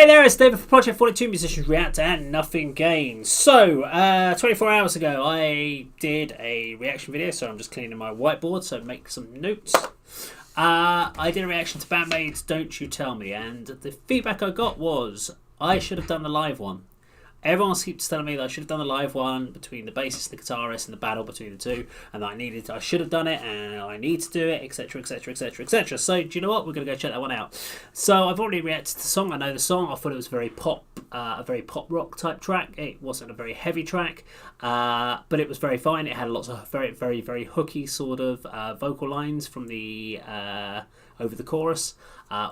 there, it's David for Project 42 Musicians React and Nothing Gained. So, 24 hours ago, I did a reaction video, so I'm just cleaning my whiteboard, so make some notes. I did a reaction to Bandmaid's Don't You Tell Me, and the feedback I got was, I should have done the live one. Everyone keeps telling me that I should have done the live one between the bassist and the guitarist and the battle between the two, and that I should have done it, and I need to do it, etc, etc, etc, etc. So, do you know what? We're going to go check that one out. So, I've already reacted to the song. I know the song. I thought it was very a very pop rock type track. It wasn't a very heavy track, but it was very fine. It had lots of very, very, very hooky sort of vocal lines from the over the chorus,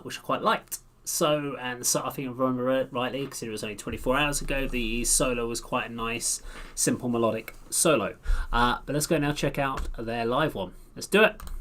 which I quite liked. So I think I remember rightly, because it was only 24 hours ago, the solo was quite a nice, simple melodic solo. But let's go now check out their live one. Let's do it. 「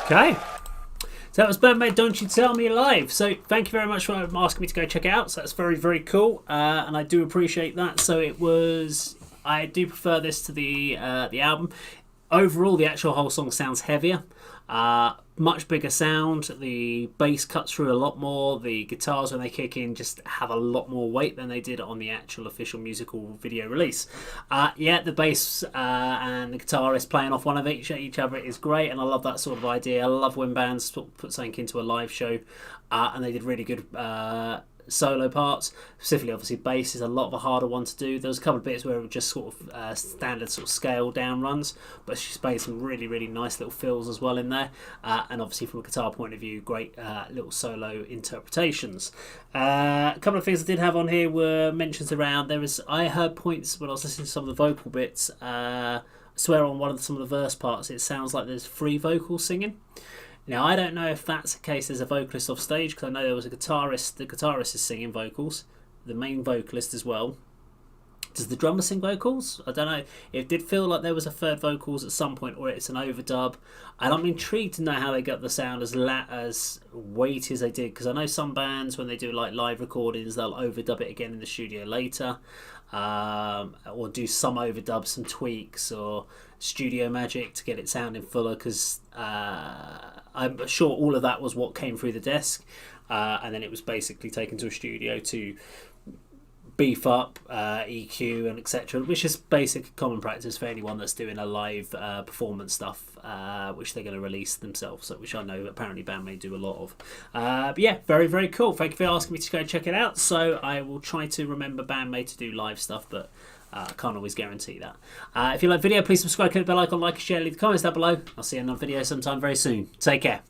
Okay. So that was Bandmate Don't You Tell Me Live. So thank you very much for asking me to go check it out. So that's very, very cool. And I do appreciate that. So it was... I do prefer this to the album. Overall, the actual whole song sounds heavier. Much bigger sound. The bass cuts through a lot more. The guitars, when they kick in, just have a lot more weight than they did on the actual official musical video release. Yeah, the bass and the guitarist playing off one of each other is great, and I love that sort of idea. I love when bands put something into a live show, and they did really good solo parts. Specifically, obviously, bass is a lot of a harder one to do. There was a couple of bits where it was just sort of standard sort of scale down runs, but she's played some really, really nice little fills as well in there. And obviously, from a guitar point of view, great little solo interpretations. A couple of things I did have on here were mentions around. I heard points when I was listening to some of the vocal bits. I swear on some of the verse parts, it sounds like there's free vocals singing. Now, I don't know if that's the case. There's a vocalist off stage, because I know there was a guitarist. The guitarist is singing vocals, the main vocalist as well. Does the drummer sing vocals? I don't know. It did feel like there was a third vocals at some point, or it's an overdub. And I'm intrigued to know how they got the sound as weighty as they did, because I know some bands, when they do like live recordings, they'll overdub it again in the studio later, or do some overdubs, some tweaks, or studio magic to get it sounding fuller, because I'm sure all of that was what came through the desk, and then it was basically taken to a studio to beef up EQ and etc., which is basic common practice for anyone that's doing a live performance stuff, which they're going to release themselves, which I know apparently Bandmate do a lot of. But yeah, very, very cool. Thank you for asking me to go check it out. So I will try to remember Bandmate to do live stuff, but I can't always guarantee that. If you like the video, please subscribe, click the bell icon, like and share, leave the comments down below. I'll see you in another video sometime very soon. Take care.